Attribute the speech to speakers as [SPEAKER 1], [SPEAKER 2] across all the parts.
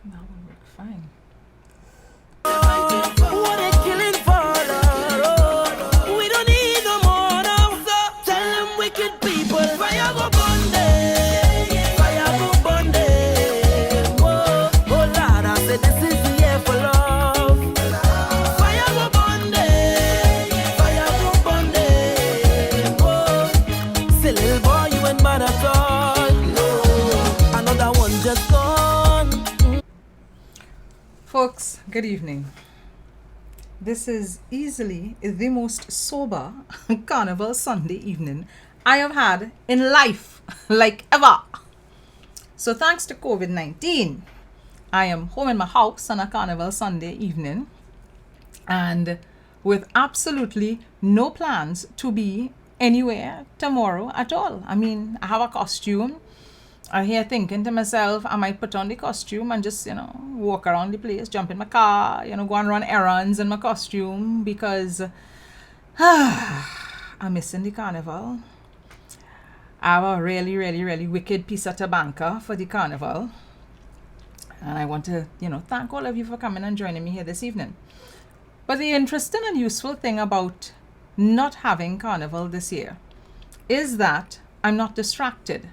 [SPEAKER 1] That will work fine.
[SPEAKER 2] What they killing for, Lord? We don't need no more now. So tell them wicked people, fire go Bundy, fire go Bundy. Whoa, oh Lord, I said this is the year for love. Fire go Bundy, fire go Bundy. Whoa, say little boy, you ain't mad at all. No, another one just gone.
[SPEAKER 1] Folks, good evening. This is easily the most sober Carnival Sunday evening I have had in life, like ever. So thanks to COVID-19, I am home in my house on a Carnival Sunday evening and with absolutely no plans to be anywhere tomorrow at all. I mean, I have a costume. I'm here thinking to myself, I might put on the costume and just, walk around the place, jump in my car, go and run errands in my costume because I'm missing the carnival. I have a really, really, really wicked piece of tobacco for the carnival. And I want to, thank all of you for coming and joining me here this evening. But the interesting and useful thing about not having carnival this year is that I'm not distracted.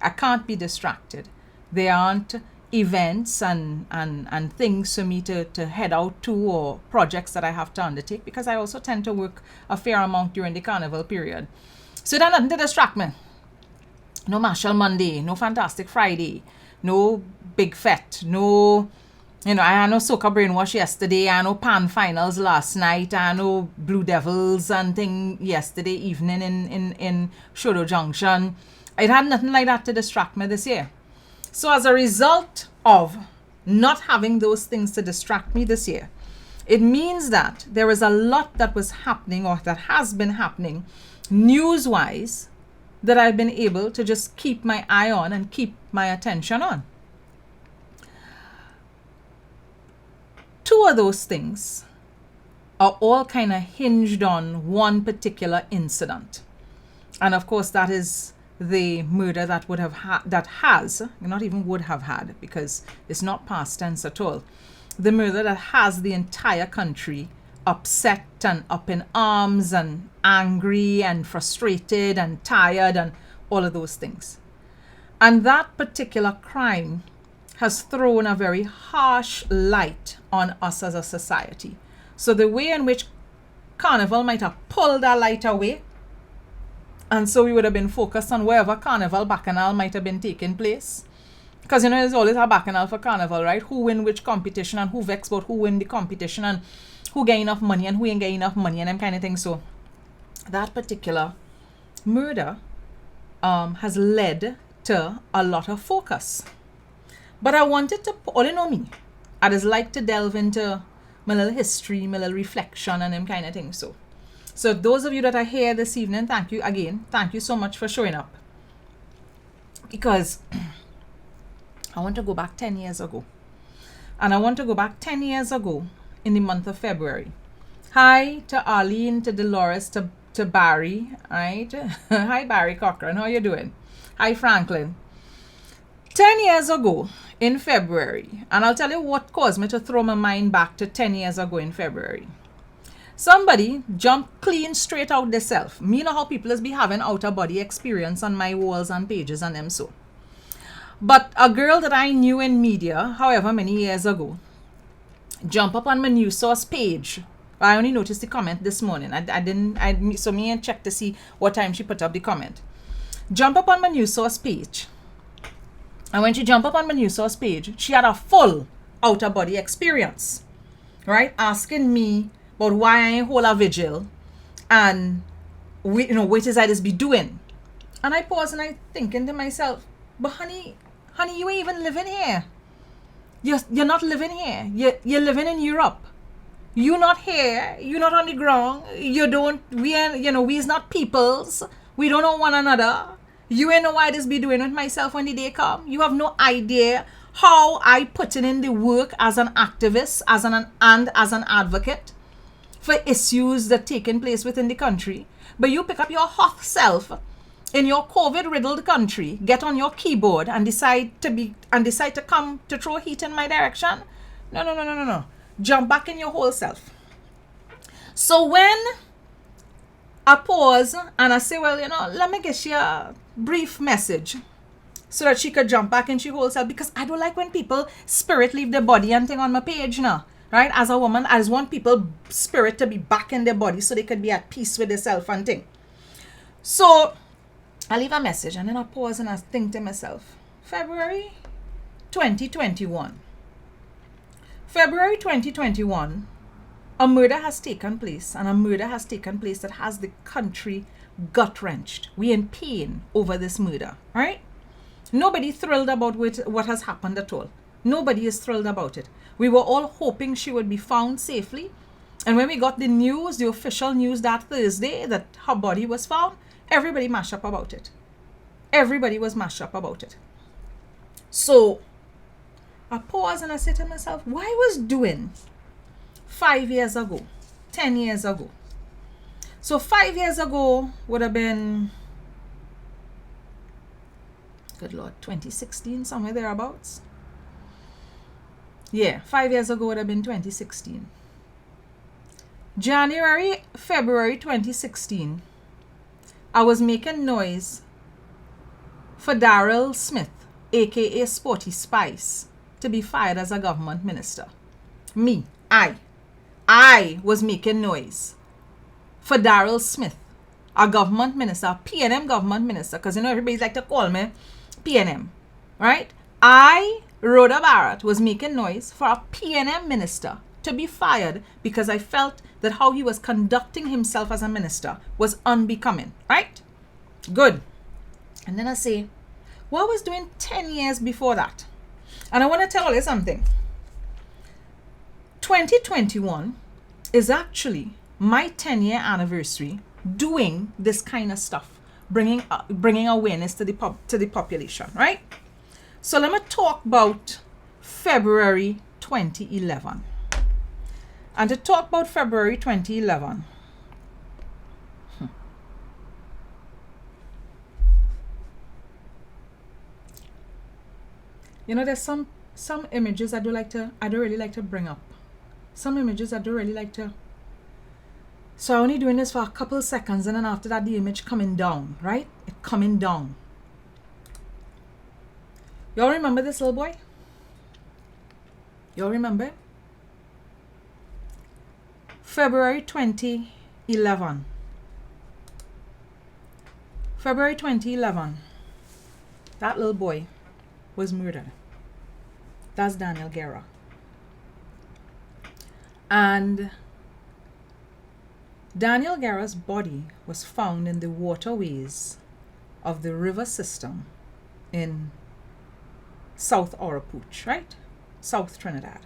[SPEAKER 1] I can't be distracted. There aren't events and things for me to head out to or projects that I have to undertake because I also tend to work a fair amount during the carnival period. So there's nothing to distract me. No Marshall Monday, no Fantastic Friday, no Big Fete, no, I had no Soca Brainwash yesterday, I had no Pan Finals last night, I had no Blue Devils and thing yesterday evening in Shodo Junction. It had nothing like that to distract me this year. So as a result of not having those things to distract me this year, it means that there is a lot that was happening or that has been happening news-wise that I've been able to just keep my eye on and keep my attention on. Two of those things are all kind of hinged on one particular incident. And of course that is the murder that would have that has, not even would have had, because it's not past tense at all, the murder that has the entire country upset and up in arms and angry and frustrated and tired and all of those things. And that particular crime has thrown a very harsh light on us as a society. So the way in which Carnival might have pulled that light away, and so we would have been focused on wherever Carnival Bacchanal might have been taking place. Because, there's always a Bacchanal for Carnival, right? Who win which competition and who vex about who win the competition and who get enough money and who ain't get enough money and them kind of things. So that particular murder has led to a lot of focus. But I wanted to, all you know me, I just like to delve into my little history, my little reflection and them kind of things. So those of you that are here this evening, thank you again. Thank you so much for showing up. Because I want to go back 10 years ago. And I want to go back 10 years ago in the month of February. Hi to Arlene, to Dolores, to Barry, right? Hi Barry Cochran, how you doing? Hi Franklin. 10 years ago in February, and I'll tell you what caused me to throw my mind back to 10 years ago in February. Somebody jumped clean straight out themselves. Me know how people is be having outer body experience on my walls and pages and them so. But a girl that I knew in media, however many years ago, jump up on my news source page. I only noticed the comment this morning. So me and check to see what time she put up the comment. Jump up on my news source page. And when she jumped up on my news source page, she had a full outer body experience, right? Asking me about why I ain't hold a vigil and what is I just be doing. And I pause and I thinking to myself, but honey, you ain't even living here. You're not living here. You're living in Europe. You're not here. You're not on the ground. We's not peoples. We don't know one another. You ain't know why I just be doing with myself when the day come. You have no idea how I put in the work as an activist, as an advocate for issues that taking place within the country. But you pick up your hot self in your COVID-riddled country get on your keyboard and decide to come to throw heat in my direction? No. Jump back in your whole self. So when I pause and I say, well, let me get you a brief message so that she could jump back in she whole self, because I don't like when people spirit leave their body and thing on my page now. Right? As a woman, I just want people spirit to be back in their body so they could be at peace with themselves and thing. So I leave a message and then I pause and I think to myself, February 2021. February 2021, a murder has taken place, and a murder has taken place that has the country gut-wrenched. We in pain over this murder, right? Nobody thrilled about what has happened at all. Nobody is thrilled about it. We were all hoping she would be found safely. And when we got the news, the official news that Thursday that her body was found, everybody mashed up about it. Everybody was mashed up about it. So I pause and I say to myself, what I was doing 5 years ago, 10 years ago. So 5 years ago would have been, good Lord, 2016, somewhere thereabouts. Yeah, 5 years ago would have been 2016. January, February 2016, I was making noise for Daryl Smith, aka Sporty Spice, to be fired as a government minister. I was making noise for Daryl Smith, a government minister, PNM government minister, because everybody's like to call me PNM, right? Andrea Bharatt, was making noise for a PNM minister to be fired because I felt that how he was conducting himself as a minister was unbecoming, right? Good. And then I say, what I was doing 10 years before that? And I want to tell you something. 2021 is actually my 10-year anniversary doing this kind of stuff, bringing awareness to the population, right? So let me talk about February 2011. And to talk about February 2011, there's some images I don't really like to bring up. Some images I don't really like to. So I'm only doing this for a couple seconds, and then after that the image coming down, right? It coming down. Y'all remember this little boy? Y'all remember? February 2011. February 2011. That little boy was murdered. That's Daniel Guerra. And Daniel Guerra's body was found in the waterways of the river system in South Oropouche, right? South Trinidad.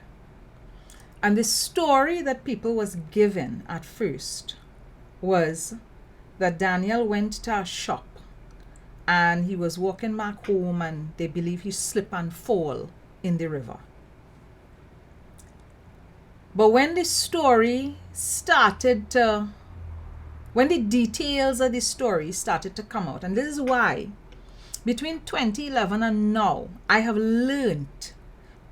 [SPEAKER 1] And the story that people was given at first was that Daniel went to a shop and he was walking back home and they believe he slipped and fall in the river. But when the details of the story started to come out, and this is why between 2011 and now, I have learned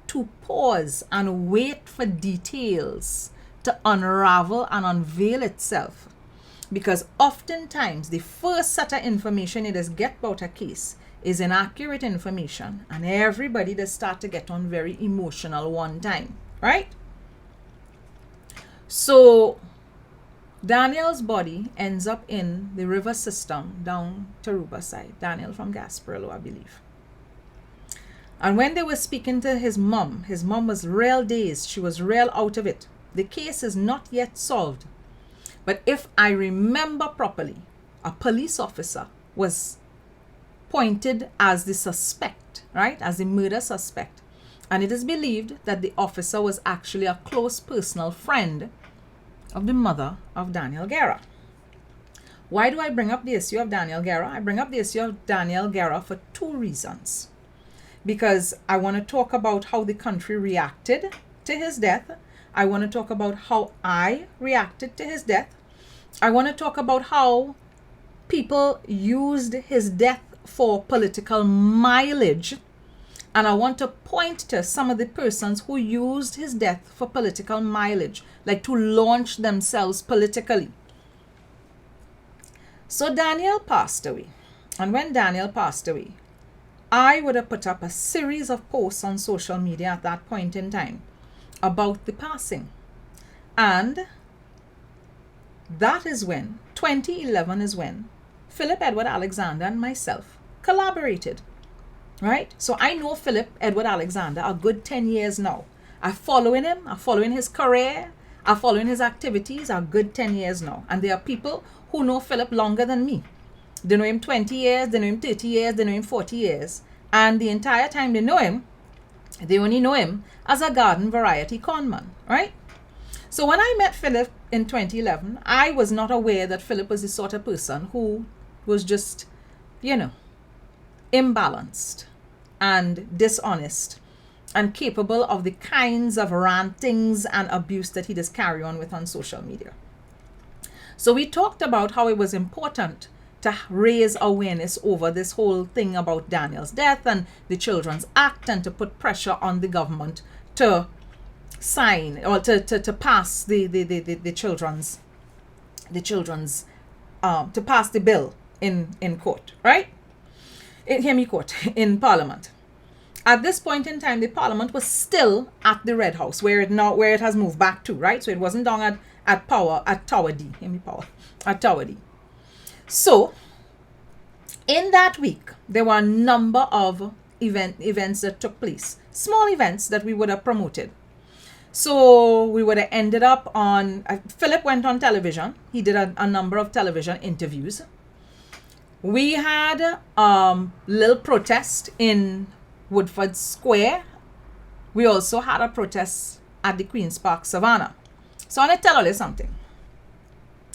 [SPEAKER 1] to pause and wait for details to unravel and unveil itself. Because oftentimes, the first set of information it is get about a case is inaccurate information, and everybody does start to get on very emotional one time, right? So Daniel's body ends up in the river system down to Aruba side. Daniel from Gasparillo, I believe. And when they were speaking to his mom was real dazed. She was real out of it. The case is not yet solved. But if I remember properly, a police officer was pointed as the suspect, right? As the murder suspect. And it is believed that the officer was actually a close personal friend of the mother of Daniel Guerra. Why do I bring up the issue of Daniel Guerra? I bring up the issue of Daniel Guerra for two reasons. Because I want to talk about how the country reacted to his death. I want to talk about how I reacted to his death. I want to talk about how people used his death for political mileage. And I want to point to some of the persons who used his death for political mileage, like to launch themselves politically. So Daniel passed away. And when Daniel passed away, I would have put up a series of posts on social media at that point in time about the passing. And that is when, 2011 is when, Philip Edward Alexander and myself collaborated. Right? So I know Philip Edward Alexander a good 10 years now. I'm following him. I'm following his career. I'm following his activities a good 10 years now. And there are people who know Philip longer than me. They know him 20 years, they know him 30 years, they know him 40 years. And the entire time they know him, they only know him as a garden variety conman. Right? So when I met Philip in 2011, I was not aware that Philip was the sort of person who was just, imbalanced and dishonest and capable of the kinds of rantings and abuse that he does carry on with on social media. So we talked about how it was important to raise awareness over this whole thing about Daniel's death and the Children's Act, and to put pressure on the government to sign or to pass the children's to pass the bill in court, right? In Parliament. At this point in time, the Parliament was still at the Red House, where it has moved back to, right? So it wasn't down at Tower D. At Tower D. So in that week, there were a number of events that took place, small events that we would have promoted. So we would have ended up on, Philip went on television. He did a number of television interviews. We had little protest in Woodford Square. We also had a protest at the Queen's Park Savannah. So I want to tell you something.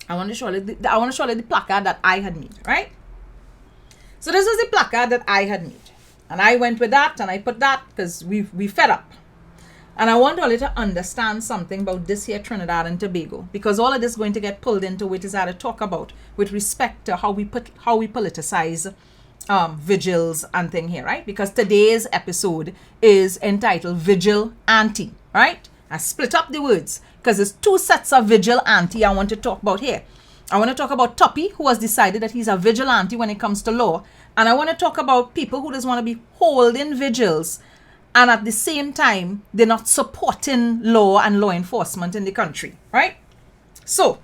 [SPEAKER 1] I want to show you the placard that I had made, right? So this was the placard that I had made. And I went with that and I put that because we fed up. And I want all you to understand something about this here Trinidad and Tobago, because all of this is going to get pulled into what is I to talk about with respect to how we politicize vigils and thing here, right? Because today's episode is entitled Vigil Anti, right? I split up the words because there's two sets of vigilante I want to talk about here. I want to talk about Tuppy, who has decided that he's a vigilante when it comes to law. And I want to talk about people who just want to be holding vigils, and at the same time, they're not supporting law and law enforcement in the country, right? So,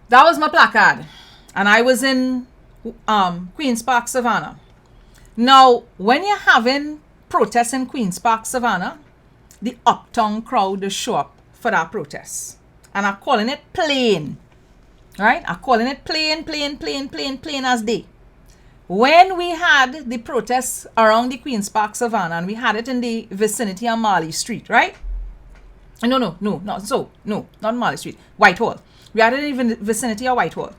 [SPEAKER 1] that was my placard. And I was in Queen's Park Savannah. Now, when you're having protests in Queen's Park Savannah, the uptown crowd will show up for that protest. And I'm calling it plain. Right? I'm calling it plain as day. When we had the protests around the Queen's Park Savannah, and we had it in the vicinity of Marley Street, right? No, not Marley Street, Whitehall. We had it in the vicinity of Whitehall.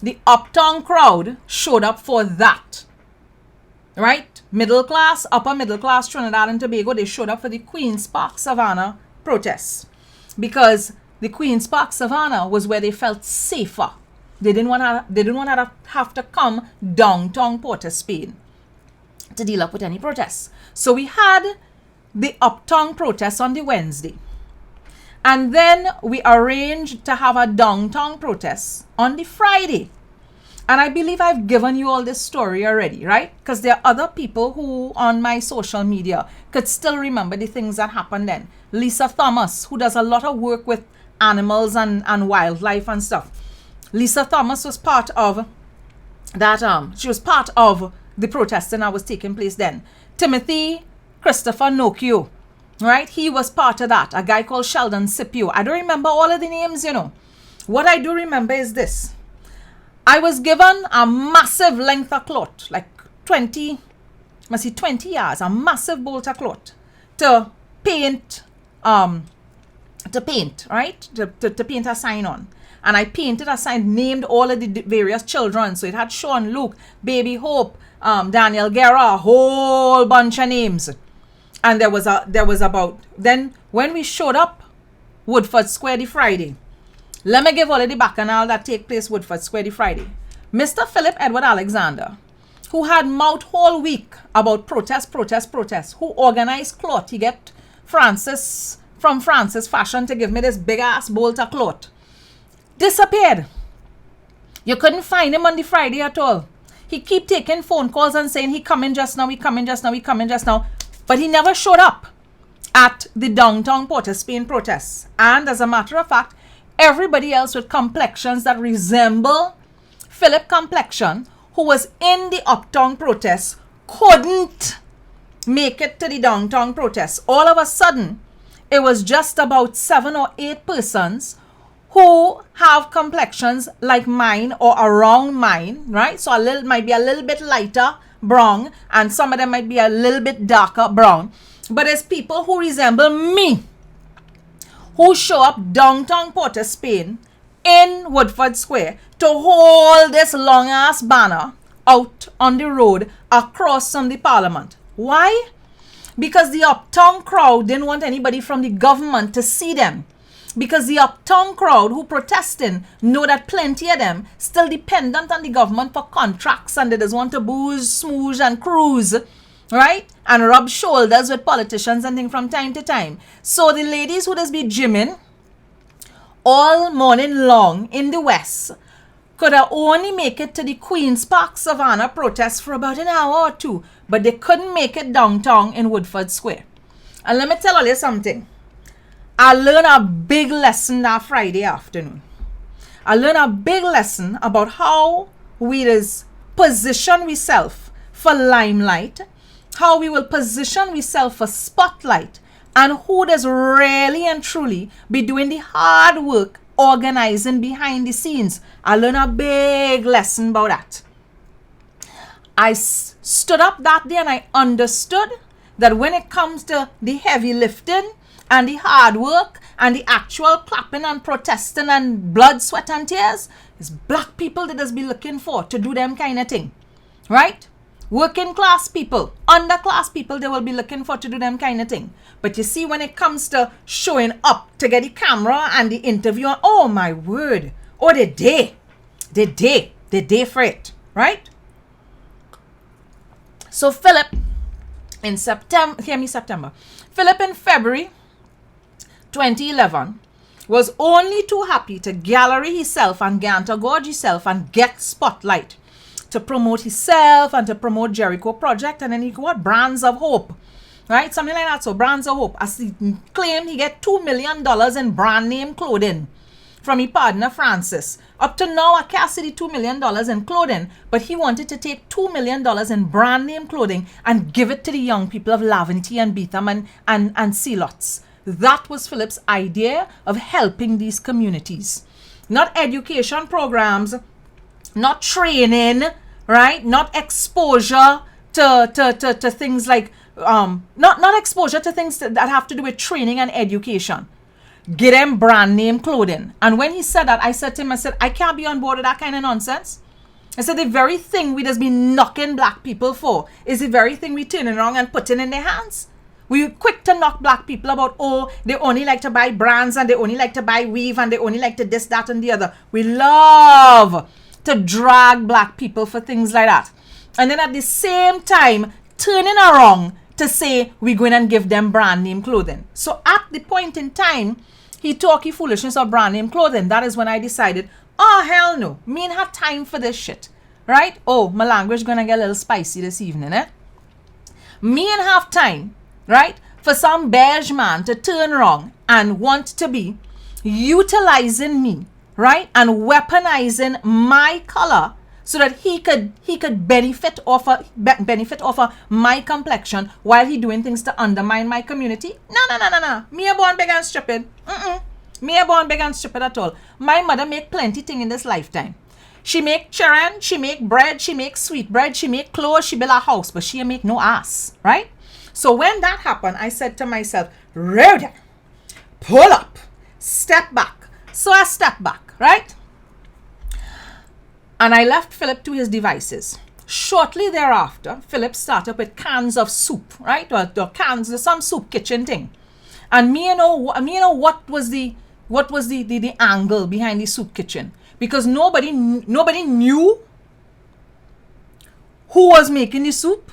[SPEAKER 1] The uptown crowd showed up for that, right? Middle class, upper middle class Trinidad and Tobago, they showed up for the Queen's Park Savannah protests because the Queen's Park Savannah was where they felt safer. They didn't want to have to come downtown Port of Spain to deal up with any protests. So we had the uptown protests on the Wednesday. And then we arranged to have a downtown protest on the Friday. And I believe I've given you all this story already, right? Because there are other people who on my social media could still remember the things that happened then. Lisa Thomas, who does a lot of work with animals and wildlife and stuff. Lisa Thomas was part of that, she was part of the protesting that was taking place then. Timothy Christopher Nokio, right? He was part of that. A guy called Sheldon Scipio. I don't remember all of the names, What I do remember is this. I was given a massive length of cloth, like 20 yards, a massive bolt of cloth to paint, right? To paint a sign on. And I painted a sign, named all of the various children. So it had Sean, Luke, Baby Hope, Daniel Guerra, a whole bunch of names. And there was about, then when we showed up Woodford Square the Friday, Let me give all of the bacchanal that take place Woodford Square the Friday. Mr. Philip Edward Alexander, who had mouth whole week about protest, who organized cloth. He get Francis from Francis Fashion to give me this big ass bolt of cloth. Disappeared. You couldn't find him on the Friday at all. He keep taking phone calls and saying he coming just now, but he never showed up at the downtown Port of Spain protests. And as a matter of fact, everybody else with complexions that resemble Philip complexion, who was in the uptown protests, couldn't make it to the downtown protests. All of a sudden, it was just about 7 or 8 persons who have complexions like mine or around mine, right? So might be a little bit lighter brown, and some of them might be a little bit darker brown. But it's people who resemble me, who show up downtown Port of Spain in Woodford Square to hold this long ass banner out on the road across from the Parliament. Why? Because the uptown crowd didn't want anybody from the government to see them. Because the uptown crowd who protesting know that plenty of them still dependent on the government for contracts, and they just want to booze, smooze and cruise, right? And rub shoulders with politicians and things from time to time. So the ladies who just be gymming all morning long in the West could have only make it to the Queen's Park Savannah protest for about an hour or two, but they couldn't make it downtown in Woodford Square. And let me tell you something. I learned a big lesson that Friday afternoon. I learned a big lesson about how we is position ourselves for limelight, how we will position ourselves for spotlight, and who does really and truly be doing the hard work organizing behind the scenes. I learned a big lesson about that. I stood up that day and I understood that when it comes to the heavy lifting and the hard work and the actual clapping and protesting and blood, sweat and tears, it's black people that just be looking for to do them kind of thing, right? Working class people, underclass people, they will be looking for to do them kind of thing. But you see, when it comes to showing up to get the camera and the interview, oh my word, oh they day for it, right? So Philip in September, Philip in February 2011 was only too happy to gallery himself and to gorge himself and get spotlight to promote himself and to promote Jericho Project, and then he got Brands of Hope, right? Something like that. So Brands of Hope, as he claimed, he get $2 million in brand name clothing from his partner Francis. Up to now, I can't see the $2 million in clothing, but he wanted to take $2 million in brand name clothing and give it to the young people of Valentine and Beetham and Sealots. That was Philip's idea of helping these communities. Not education programs, not training, right? Not exposure to things like, not exposure to things that have to do with training and education. Get them brand name clothing. And when he said that, I said to him, I can't be on board with that kind of nonsense. I said, the very thing we just been knocking black people for is the very thing we turning around and putting in their hands. We quick to knock black people about, oh, they only like to buy brands and they only like to buy weave and they only like to this, that, and the other. We love to drag black people for things like that. And then at the same time, turning around to say we're going and give them brand name clothing. So at the point in time, he talking foolishness of brand name clothing. That is when I decided, oh, hell no. Me ain't have time for this shit. Right? Oh, my language going to get a little spicy this evening, eh? Me ain't have time, right, for some beige man to turn around and want to be utilizing me, right, and weaponizing my color so that he could benefit off of my complexion while he doing things to undermine my community. No. Me a born big and stupid. Me a born big and stupid at all. My mother make plenty thing in this lifetime. She make children, she make bread, she make sweet bread, she make clothes, she build a house, but she make no ass, right? So when that happened, I said to myself, Rhoda, pull up, step back. So I stepped back, right? And I left Philip to his devices. Shortly thereafter, Philip started with cans of soup, right? Or cans of some soup kitchen thing. And me, you know what was the what was the angle behind the soup kitchen, because nobody knew who was making the soup.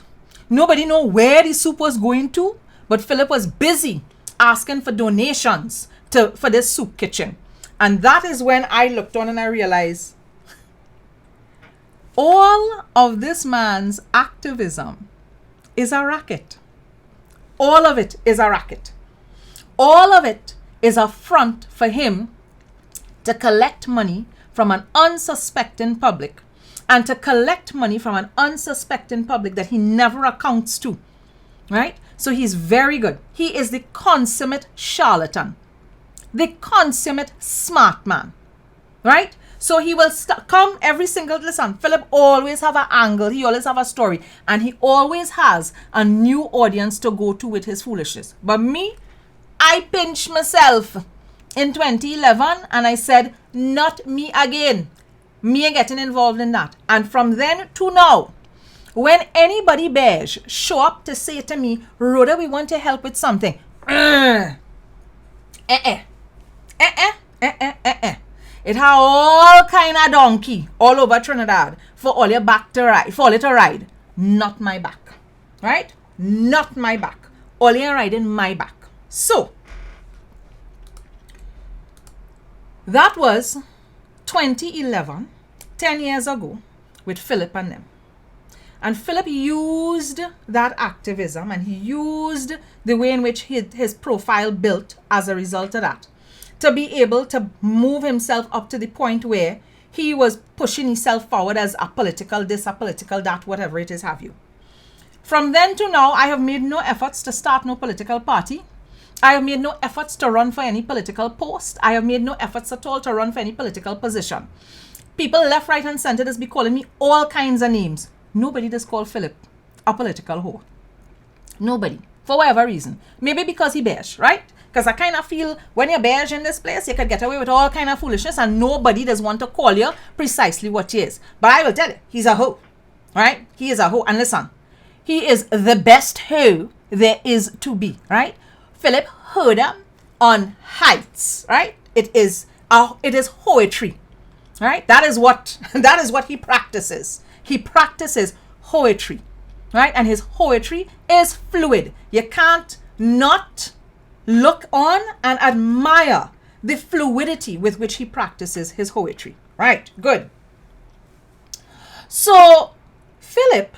[SPEAKER 1] Nobody knew where the soup was going to, but Philip was busy asking for donations for this soup kitchen. And that is when I looked on and I realized all of this man's activism is a racket. All of it is a racket. All of it is a front for him to collect money from an unsuspecting public, and to collect money from an unsuspecting public that he never accounts to, right? So he's very good. He is the consummate charlatan, the consummate smart man, right? So he will come every single, listen, Philip always have an angle, he always have a story, and he always has a new audience to go to with his foolishness. But me, I pinched myself in 2011 and I said, not me again. Me ain't getting involved in that. And from then to now, when anybody beige show up to say to me, Rhoda, we want to help with something. It have all kind of donkey all over Trinidad for all your back to ride, for all it to ride. Not my back. Right? Not my back. All you riding my back. So, that was 2011, 10 years ago, with Philip and them. And Philip used that activism, and he used the way in which his profile built as a result of that, to be able to move himself up to the point where he was pushing himself forward as a political this, a political that, whatever it is, have you. From then to now, I have made no efforts to start no political party. I have made no efforts to run for any political post. I have made no efforts at all to run for any political position. People left, right, and center just be calling me all kinds of names. Nobody just called Philip a political whore. Nobody. For whatever reason. Maybe because he beige, right? Because I kind of feel when you're beige in this place, you could get away with all kind of foolishness and nobody does want to call you precisely what he is. But I will tell you, he's a hoe. Right? He is a hoe. And listen, he is the best hoe there is to be, right? Philip heard him on heights, right? It is poetry, right? That is what he practices. He practices poetry, right? And his poetry is fluid. You can't not look on and admire the fluidity with which he practices his poetry, right? Good. So Philip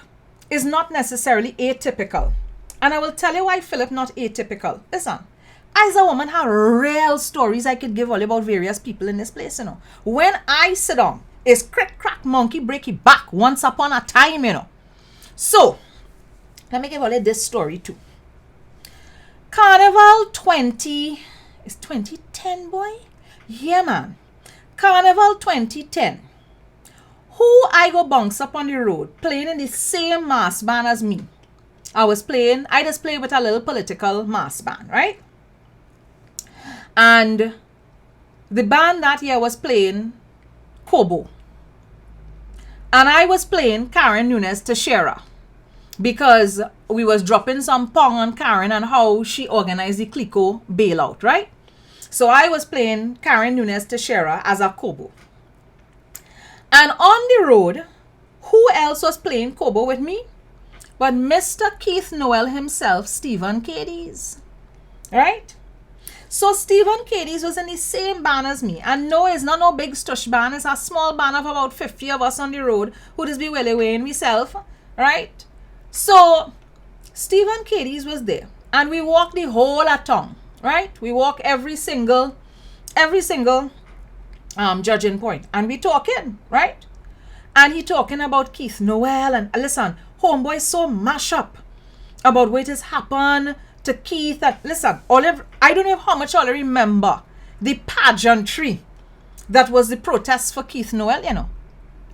[SPEAKER 1] is not necessarily atypical. And I will tell you why Philip not atypical. Listen, as a woman, have real stories I could give all about various people in this place, you know. When I sit down, it's crack, crack, monkey, breaky back once upon a time, you know. So, let me give all you this story too. Carnival 2010, boy? Yeah, man. Carnival 2010. Who I go bounce up on the road playing in the same mass band as me? I just played with a little political mass band, right? And the band that year was playing Kobo. And I was playing Karen Nunes Teixeira, because we was dropping some pong on Karen and how she organized the Clico bailout, right? So I was playing Karen Nunes Teixeira as a Kobo. And on the road, who else was playing Kobo with me? But Mr. Keith Noel himself, Stephen Cadiz, right? So Stephen Cadiz was in the same band as me. And no, it's not no big stush band. It's a small band of about 50 of us on the road who just be well away in myself, right? So Stephen Cadiz was there. And we walked the whole of town, right? We walk every single judging point. And we talking, right? And he talking about Keith Noel. And listen, homeboy so mash up about what has happened to Keith. And listen, I don't know how much all remember the pageantry that was the protest for Keith Noel, you know,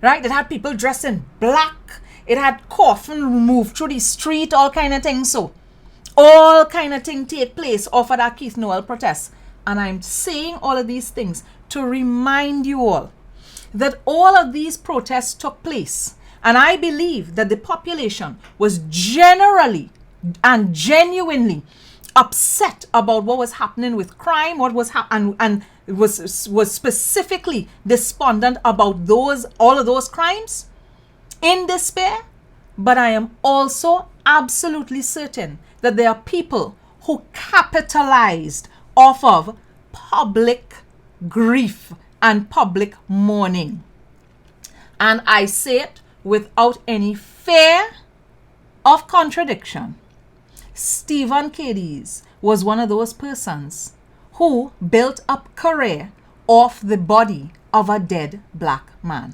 [SPEAKER 1] right? It had people dressed in black. It had coffin moved through the street, all kind of things. So all kind of things take place off of that Keith Noel protest. And I'm saying all of these things to remind you all that all of these protests took place. And I believe that the population was generally and genuinely upset about what was happening with crime, what was and was specifically despondent about all of those crimes, in despair. But I am also absolutely certain that there are people who capitalized off of public grief and public mourning. And I say it without any fear of contradiction. Stephen Cadiz was one of those persons who built up career off the body of a dead black man.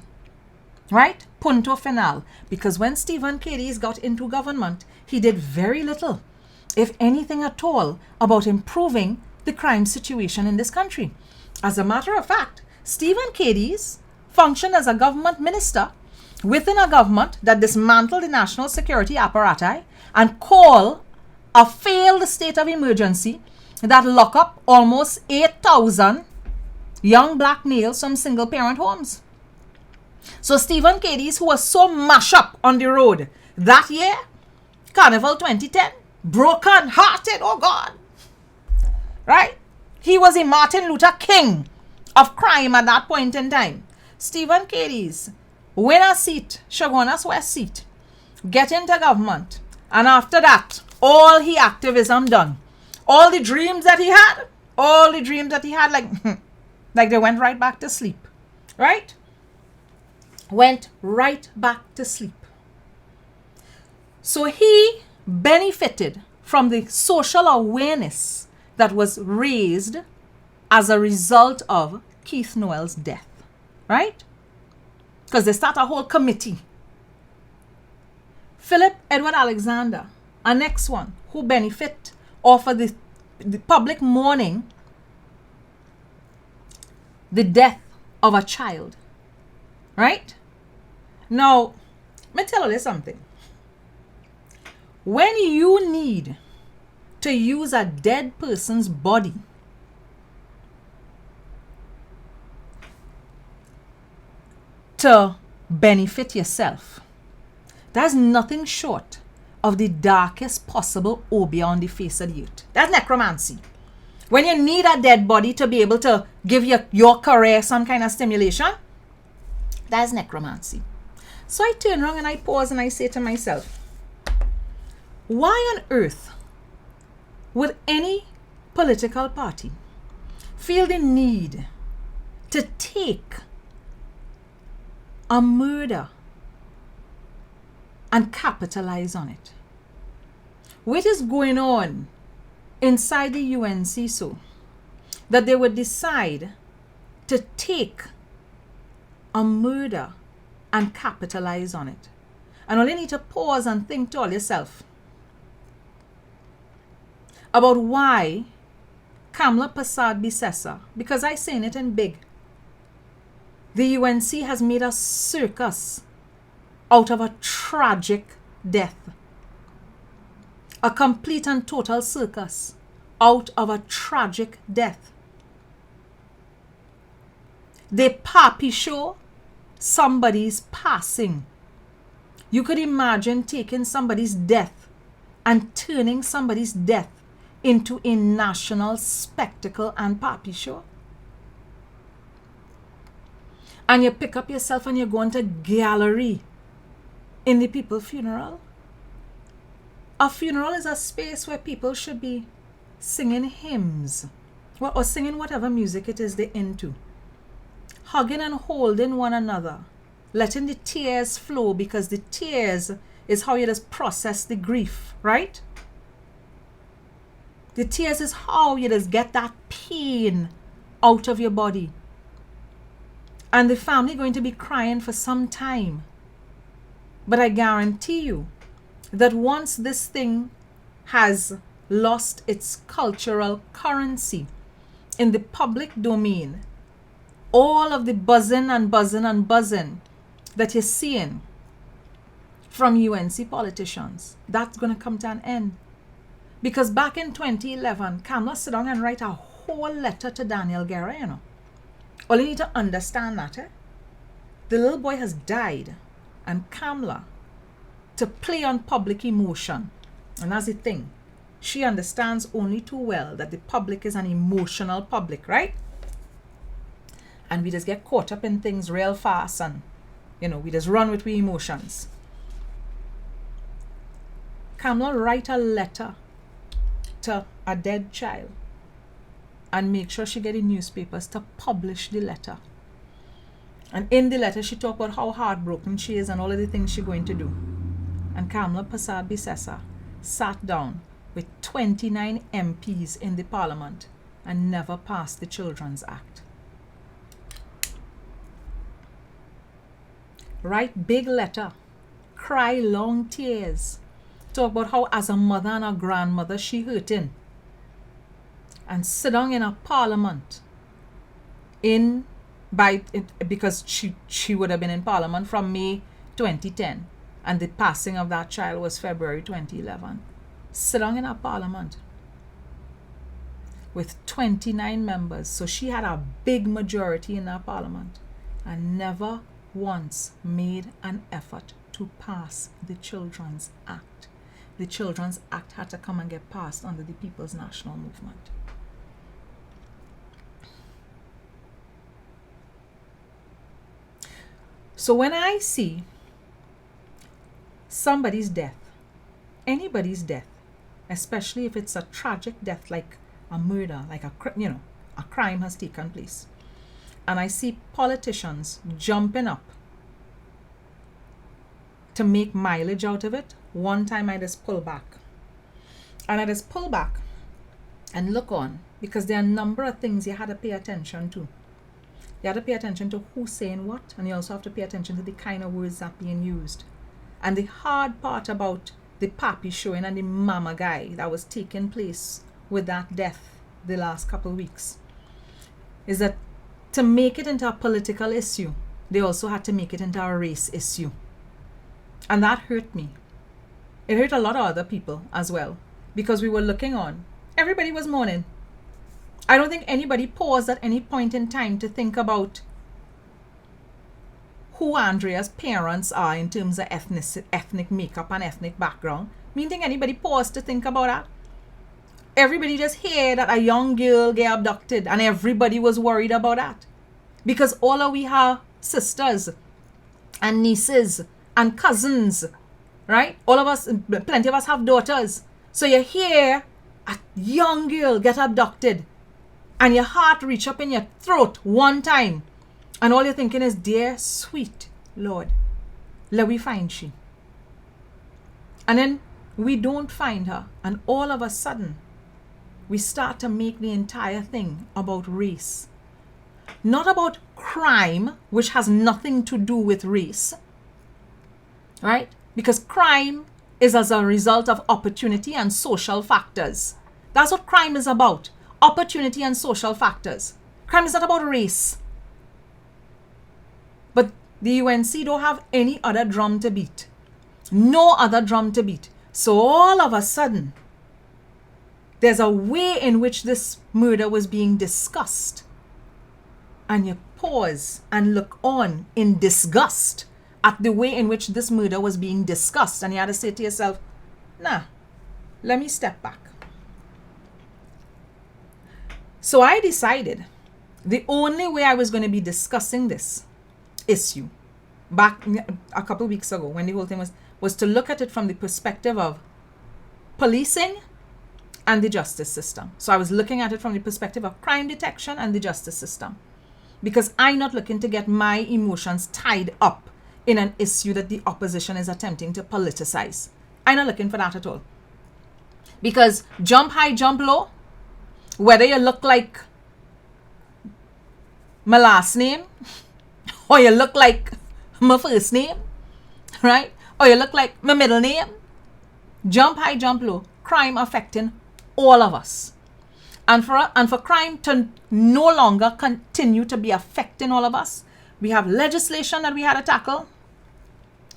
[SPEAKER 1] Right? Punto final. Because when Stephen Cadiz got into government, he did very little, if anything at all, about improving the crime situation in this country. As a matter of fact, Stephen Cadiz functioned as a government minister within a government that dismantled the national security apparatus and called a failed state of emergency that locked up almost 8,000 young black males from single parent homes. So Stephen Cadiz, who was so mashed up on the road that year, Carnival 2010, broken hearted, oh God, right? He was a Martin Luther King of crime at that point in time. Stephen Cadiz win a seat, Shogunas West seat, get into government, and after that, all his activism done. All the dreams that he had, like they went right back to sleep, right? Went right back to sleep. So he benefited from the social awareness that was raised as a result of Keith Noel's death, right? Because they start a whole committee. Philip Edward Alexander, our next one, who benefit off of the public mourning the death of a child, right? Now, let me tell you something. When you need to use a dead person's body to benefit yourself, that's nothing short of the darkest possible obeah on the face of the earth. That's necromancy. When you need a dead body to be able to give your career some kind of stimulation, that's necromancy. So I turn around and I pause and I say to myself, why on earth would any political party feel the need to take a murder and capitalize on it? What is going on inside the UNC so that they would decide to take a murder and capitalize on it? And only need to pause and think to all yourself about why Kamla Prasad Bisesa, because I saying it in big, the UNC has made a circus out of a tragic death. A complete and total circus out of a tragic death. They papi show somebody's passing. You could imagine taking somebody's death and turning somebody's death into a national spectacle and papi show. And you pick up yourself and you go into gallery in the people's funeral. A funeral is a space where people should be singing hymns or singing whatever music it is they're into, hugging and holding one another, letting the tears flow, because the tears is how you just process the grief, right? The tears is how you just get that pain out of your body. And the family going to be crying for some time. But I guarantee you that once this thing has lost its cultural currency in the public domain, all of the buzzing and buzzing and buzzing that you're seeing from UNC politicians, that's going to come to an end. Because back in 2011, Kamla sit down and write a whole letter to Daniel Guerra, you know. All you need to understand that, the little boy has died, and Kamla, to play on public emotion, and that's the thing, she understands only too well that the public is an emotional public, right? And we just get caught up in things real fast, and we just run with we emotions. Kamala write a letter to a dead child and make sure she get in newspapers to publish the letter. And in the letter, she talk about how heartbroken she is and all of the things she's going to do. And Kamala Prasad Bisesa sat down with 29 MPs in the parliament and never passed the Children's Act. Write big letter, cry long tears, talk about how as a mother and a grandmother she hurting, and sit down in a parliament because she would have been in parliament from May 2010 and the passing of that child was February 2011. Sit down in a parliament with 29 members, so she had a big majority in that parliament and never once made an effort to pass the Children's Act. The Children's Act had to come and get passed under the People's National Movement. So when I see somebody's death, anybody's death, especially if it's a tragic death like a murder, like a crime has taken place, and I see politicians jumping up to make mileage out of it, one time I just pull back. And I just pull back and look on, because there are a number of things you had to pay attention to. You had to pay attention to who's saying what, and you also have to pay attention to the kind of words that are being used. And the hard part about the papi showing and the mama guy that was taking place with that death the last couple of weeks is that to make it into a political issue, they also had to make it into a race issue. And that hurt me. It hurt a lot of other people as well, because we were looking on. Everybody was mourning. I don't think anybody paused at any point in time to think about who Andrea's parents are in terms of ethnic makeup and ethnic background. I don't think anybody paused to think about that. Everybody just heard that a young girl get abducted, and everybody was worried about that. Because all of we have sisters and nieces and cousins, right? All of us, plenty of us have daughters. So you hear a young girl get abducted, and your heart reach up in your throat one time, and all you're thinking is, dear sweet Lord, let we find she. And then we don't find her, and all of a sudden we start to make the entire thing about race, not about crime, which has nothing to do with race, right? Because crime is as a result of opportunity and social factors. That's what crime is about. Opportunity and social factors. Crime is not about race. But the UNC don't have any other drum to beat. No other drum to beat. So all of a sudden, there's a way in which this murder was being discussed. And you pause and look on in disgust at the way in which this murder was being discussed. And you had to say to yourself, nah, let me step back. So I decided the only way I was going to be discussing this issue back a couple of weeks ago, when the whole thing was to look at it from the perspective of policing and the justice system. So I was looking at it from the perspective of crime detection and the justice system, because I'm not looking to get my emotions tied up in an issue that the opposition is attempting to politicize. I'm not looking for that at all. Because jump high, jump low, whether you look like my last name or you look like my first name, right? Or you look like my middle name, jump high, jump low, crime affecting all of us. And for crime to no longer continue to be affecting all of us, we have legislation that we had to tackle,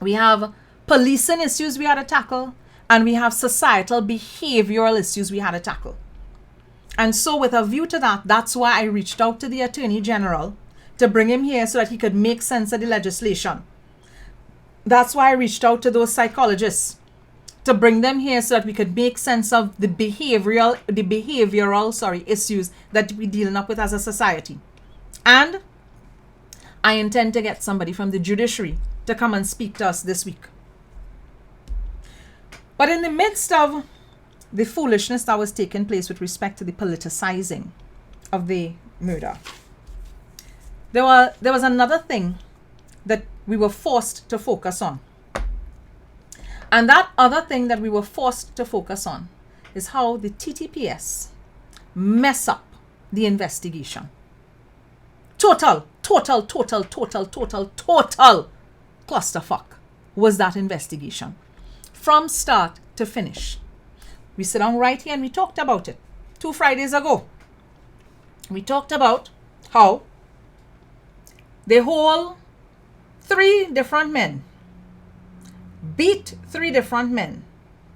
[SPEAKER 1] we have policing issues we had to tackle, and we have societal behavioral issues we had to tackle. And so with a view to that, that's why I reached out to the Attorney General to bring him here so that he could make sense of the legislation. That's why I reached out to those psychologists to bring them here so that we could make sense of the behavioral issues that we're dealing up with as a society. And I intend to get somebody from the judiciary to come and speak to us this week. But in the midst of the foolishness that was taking place with respect to the politicizing of the murder, there was another thing that we were forced to focus on. And that other thing that we were forced to focus on is how the TTPS mess up the investigation. Total clusterfuck was that investigation. From start to finish. We sit down right here and we talked about it 2 Fridays ago. We talked about how the whole 3 different men beat 3 different men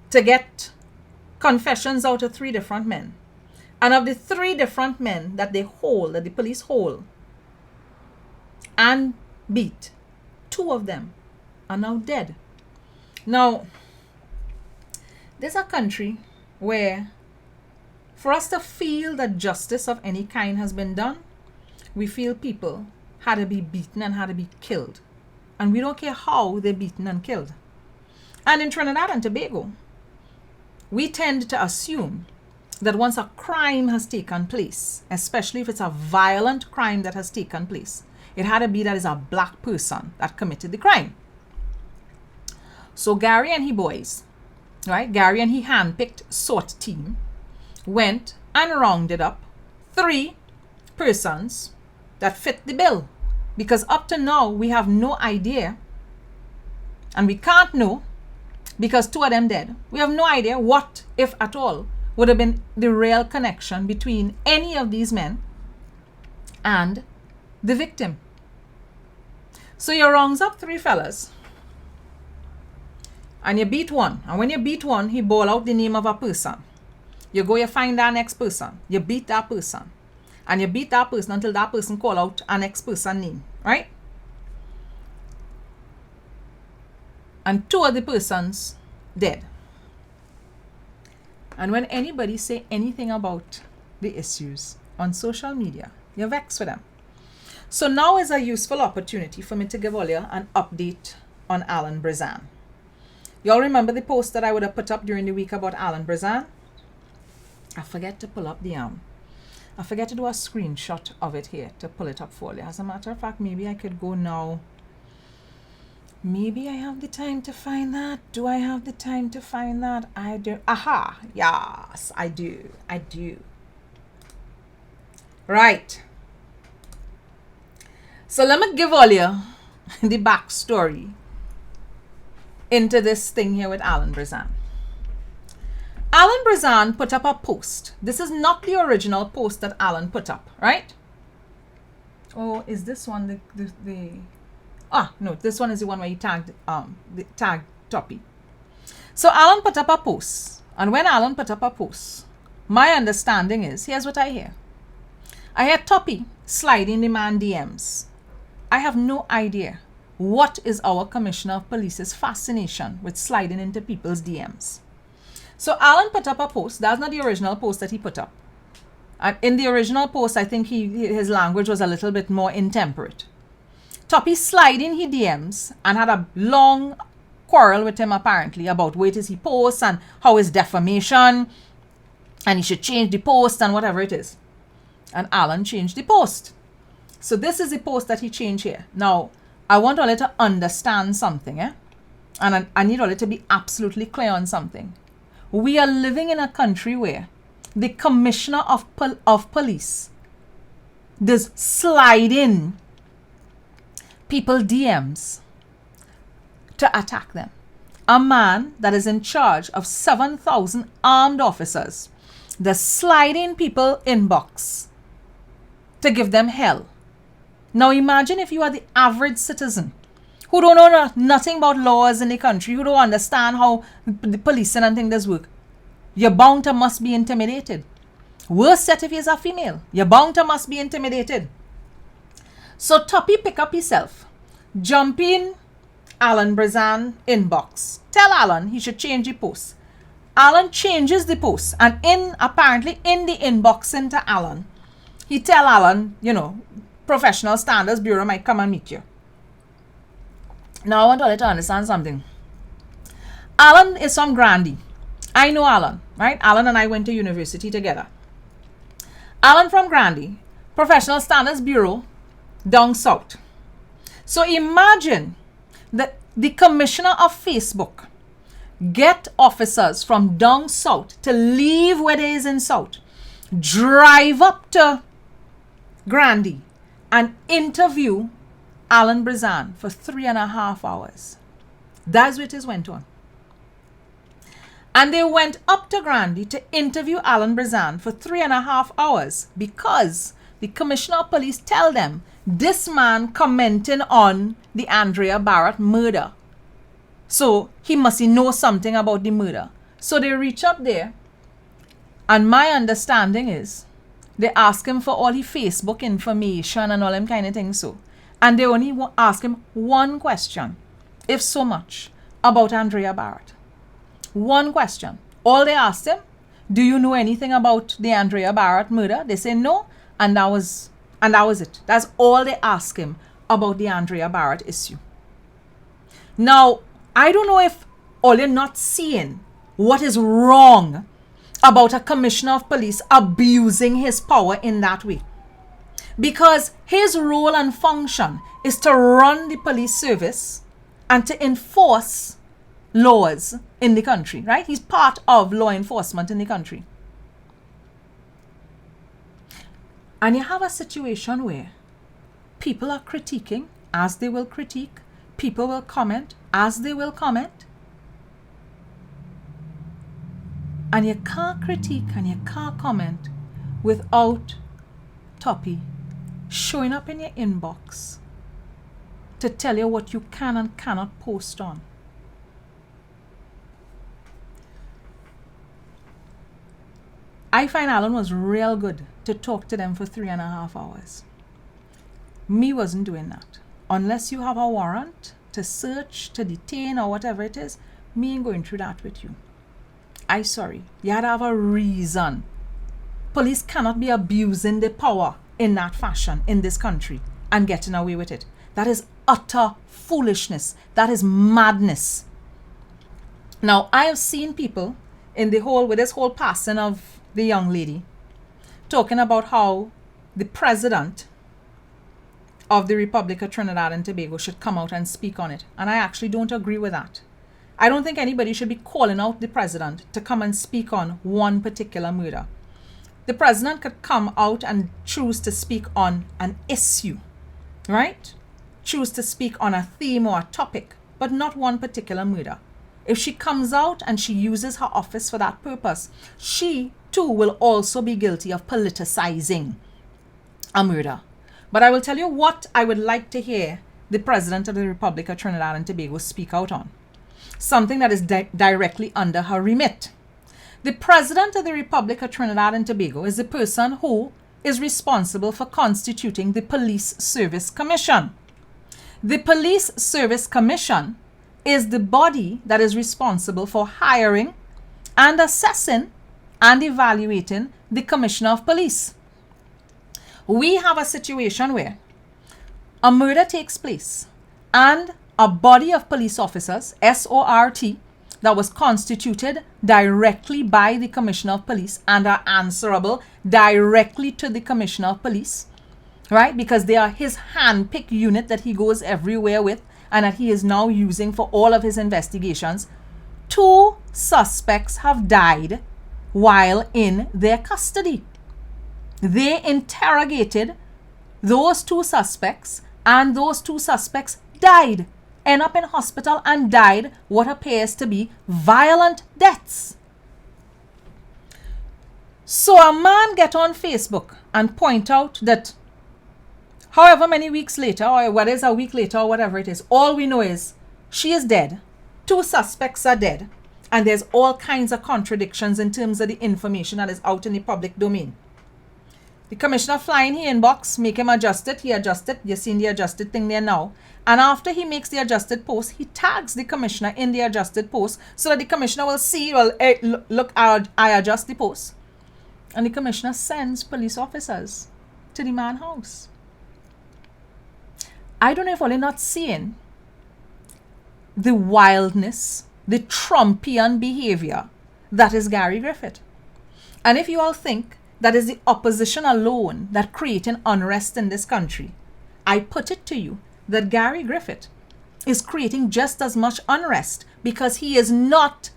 [SPEAKER 1] to get confessions out of 3 different men. And of the 3 different men that the police hold and beat, 2 of them are now dead. Now, there's a country where for us to feel that justice of any kind has been done, we feel people had to be beaten and had to be killed. And we don't care how they're beaten and killed. And in Trinidad and Tobago, we tend to assume that once a crime has taken place, especially if it's a violent crime that has taken place, it had to be that it's a black person that committed the crime. So Gary and his boys, right? Gary and his handpicked SWAT team went and rounded up 3 persons that fit the bill. Because up to now, we have no idea, and we can't know, because 2 of them dead. We have no idea what, if at all, would have been the real connection between any of these men and the victim. So you rounds up 3 fellas, and you beat one. And when you beat one, he bawl out the name of a person. You go, you find that next person. You beat that person. And you beat that person until that person call out a next person name, right? And 2 of the persons dead. And when anybody say anything about the issues on social media, you're vexed with them. So now is a useful opportunity for me to give all you an update on Alan Brizan. Y'all remember the post that I would have put up during the week about Alan Brizan? I forget to pull up I forget to do a screenshot of it here to pull it up for you. As a matter of fact, maybe I could go now. Maybe I have the time to find that. Do I have the time to find that? I do. Aha. Yes, I do. Right. So let me give all you the backstory into this thing here with Alan Brizan. Alan Brizan put up a post. This is not the original post that Alan put up, right? Oh, is this one no, this one is the one where he tagged Toppy. So Alan put up a post. And when Alan put up a post, my understanding is, here's what I hear. I hear Toppy sliding the man DMs. I have no idea what is our Commissioner of Police's fascination with sliding into people's DMs. So Alan put up a post. That's not the original post that he put up. And in the original post, I think his language was a little bit more intemperate. Toppy slid in his DMs and had a long quarrel with him apparently about what it is he posts and how is defamation and he should change the post and whatever it is. And Alan changed the post. So this is the post that he changed here. Now, I want all to understand something, and I need all to be absolutely clear on something. We are living in a country where the Commissioner of Police does slide in people DMs to attack them. A man that is in charge of 7,000 armed officers does slide in people inbox to give them hell. Now imagine if you are the average citizen who don't know nothing about laws in the country, who don't understand how the policing and things does work. You're bound to must be intimidated. Worse yet if you're a female. You're bound to must be intimidated. So Toppy pick up himself, jump in Alan Brizan inbox. Tell Alan he should change the post. Alan changes the post, and apparently in the inbox into Alan, he tell Alan, Professional Standards Bureau might come and meet you. Now I want all you to understand something. Alan is from Grandy. I know Alan, right? Alan and I went to university together. Alan from Grandy, Professional Standards Bureau, down south. So imagine that the commissioner of Facebook get officers from down south to leave where they is in south, drive up to Grandy and interview Alan Brizan for 3.5 hours. That's what it went on. And they went up to Grandy to interview Alan Brizan for 3.5 hours because the commissioner of police tell them this man commenting on the Andrea Bharatt murder. So he must know something about the murder. So they reach up there, and my understanding is they ask him for all his Facebook information and all them kind of things. So, and they only ask him one question, if so much, about Andrea Bharatt. One question. All they asked him, do you know anything about the Andrea Bharatt murder? They say no, and that was it. That's all they asked him about the Andrea Bharatt issue. Now, I don't know if all you're not seeing what is wrong about a commissioner of police abusing his power in that way. Because his role and function is to run the police service and to enforce laws in the country, right? He's part of law enforcement in the country. And you have a situation where people are critiquing as they will critique, people will comment as they will comment. And you can't critique and you can't comment without Toppy showing up in your inbox to tell you what you can and cannot post on. I find Alan was real good to talk to them for 3.5 hours. Me wasn't doing that. Unless you have a warrant to search, to detain, or whatever it is, me ain't going through that with you. I sorry. You had to have a reason. Police cannot be abusing the power in that fashion in this country and getting away with it. That is utter foolishness. That is madness. Now, I have seen people with this whole passing of the young lady talking about how the president of the Republic of Trinidad and Tobago should come out and speak on it. And I actually don't agree with that. I don't think anybody should be calling out the president to come and speak on one particular murder. The president could come out and choose to speak on an issue, right? Choose to speak on a theme or a topic, but not one particular murder. If she comes out and she uses her office for that purpose, she too will also be guilty of politicizing a murder. But I will tell you what I would like to hear the President of the Republic of Trinidad and Tobago speak out on. Something that is directly under her remit. The President of the Republic of Trinidad and Tobago is the person who is responsible for constituting the Police Service Commission. The Police Service Commission is the body that is responsible for hiring and assessing and evaluating the Commissioner of Police. We have a situation where a murder takes place and a body of police officers, SORT, that was constituted directly by the Commissioner of Police and are answerable directly to the Commissioner of Police, right? Because they are his hand-picked unit that he goes everywhere with and that he is now using for all of his investigations. 2 suspects have died while in their custody. They interrogated those 2 suspects and those 2 suspects died, end up in hospital and died what appears to be violent deaths. So a man get on Facebook and point out that however many weeks later, or what is a week later, or whatever it is, all we know is she is dead. 2 suspects are dead. And there's all kinds of contradictions in terms of the information that is out in the public domain. The commissioner fly in his inbox, make him adjust it. He adjust it. You're seeing the adjusted thing there now. And after he makes the adjusted post, he tags the commissioner in the adjusted post so that the commissioner will see, well, look, I adjust the post. And the commissioner sends police officers to the man's house. I don't know if all you're not seeing the wildness, the Trumpian behavior that is Gary Griffith. And if you all think that is the opposition alone that creating unrest in this country, I put it to you that Gary Griffith is creating just as much unrest because he is not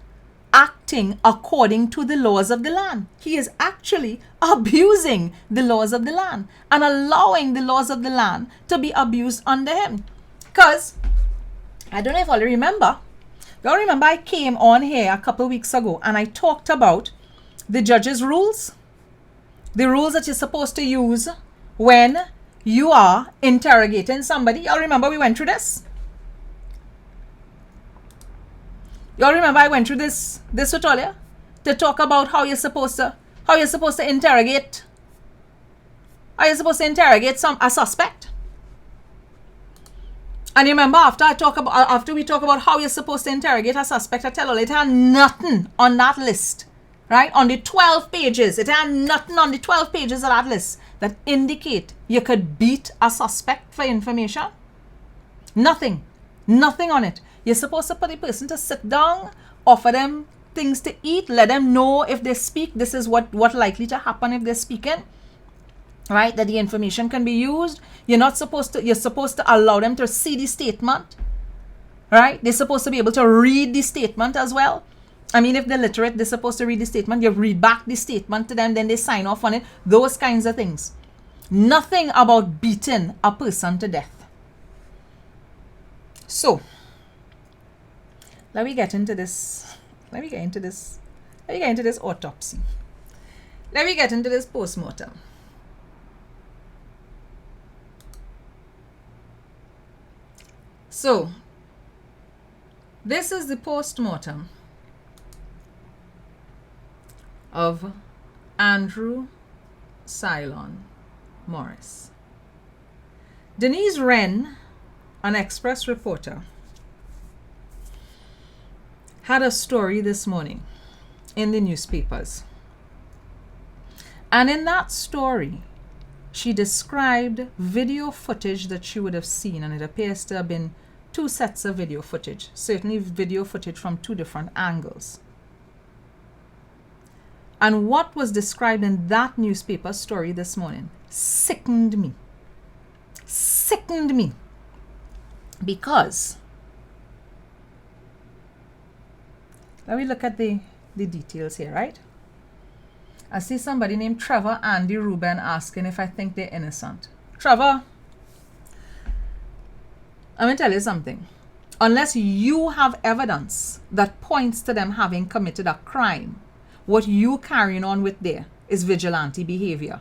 [SPEAKER 1] acting according to the laws of the land. He is actually abusing the laws of the land and allowing the laws of the land to be abused under him. Because, I don't know if you all remember, I came on here a couple weeks ago and I talked about the judge's rules. The rules that you're supposed to use when you are interrogating somebody. Y'all remember we went through this? Y'all remember I went through this with all you? To talk about how you're supposed to interrogate. How you're supposed to interrogate a suspect. And you remember after we talk about how you're supposed to interrogate a suspect, I tell you later nothing on that list. Right? On the 12 pages, it had nothing on the 12 pages of that list that indicate you could beat a suspect for information. Nothing. Nothing on it. You're supposed to put the person to sit down, offer them things to eat, let them know if they speak, this is what likely to happen if they're speaking. Right? That the information can be used. You're supposed to allow them to see the statement. Right? They're supposed to be able to read the statement as well. I mean, if they're literate, they're supposed to read the statement. You read back the statement to them, then they sign off on it. Those kinds of things. Nothing about beating a person to death. So, let me get into this. Let me get into this autopsy. Let me get into this postmortem. So, this is the postmortem of Andrew Ceylon Morris. Denise Wren, an Express reporter, had a story this morning in the newspapers. And in that story, she described video footage that she would have seen, and it appears to have been 2 sets of video footage, certainly video footage from 2 different angles. And what was described in that newspaper story this morning sickened me. Sickened me. Because, let me look at the details here, right? I see somebody named Trevor Andy Ruben asking if I think they're innocent. Trevor, I'm going to tell you something. Unless you have evidence that points to them having committed a crime, what you carrying on with there is vigilante behavior.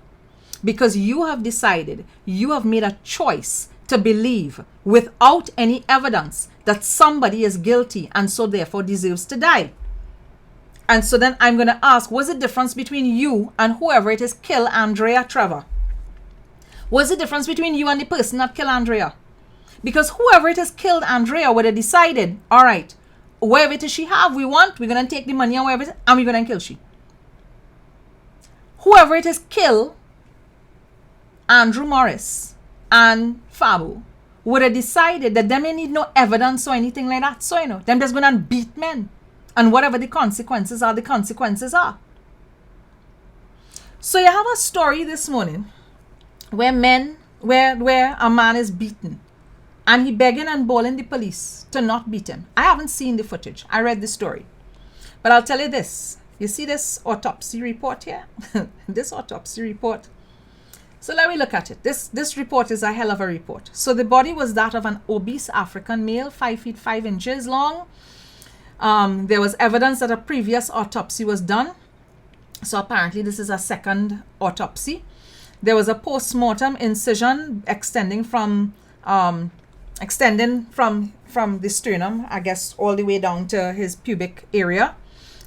[SPEAKER 1] Because you have decided, you have made a choice to believe without any evidence that somebody is guilty and so therefore deserves to die. And so then I'm going to ask, what's the difference between you and whoever it is kill Andrea, Trevor? What's the difference between you and the person that killed Andrea? Because whoever it is killed Andrea would have decided, all right, whatever it is she have, we're going to take the money and whatever it is, and we're going to kill she. Whoever it is kill Andrew Morris and Fabo would have decided that them ain't need no evidence or anything like that. So, them just going to beat men. And whatever the consequences are, the consequences are. So you have a story this morning where a man is beaten. And he begging and bawling the police to not beat him. I haven't seen the footage. I read the story. But I'll tell you this. You see this autopsy report here? This autopsy report. So let me look at it. This report is a hell of a report. So the body was that of an obese African male, 5 feet 5 inches long. There was evidence that a previous autopsy was done. So apparently this is a second autopsy. There was a post-mortem incision extending from the sternum, I guess, all the way down to his pubic area.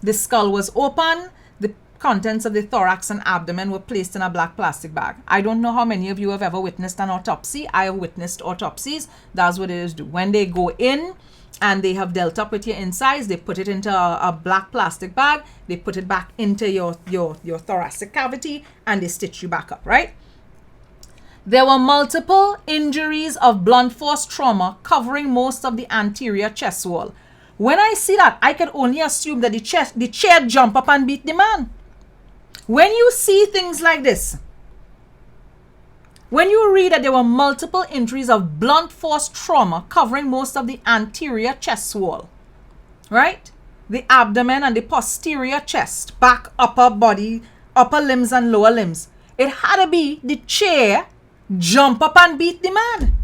[SPEAKER 1] The skull was open. The contents of the thorax and abdomen were placed in a black plastic bag. I don't know how many of you have ever witnessed an autopsy. I have witnessed autopsies. That's what it is do. When they go in and they have dealt up with your insides, they put it into a black plastic bag. They put it back into your thoracic cavity and they stitch you back up, right? There were multiple injuries of blunt force trauma covering most of the anterior chest wall. When I see that, I can only assume that the chair jumped up and beat the man. When you see things like this, when you read that there were multiple injuries of blunt force trauma covering most of the anterior chest wall, right? The abdomen and the posterior chest, back, upper body, upper limbs and lower limbs. It had to be the chair jump up and beat the man.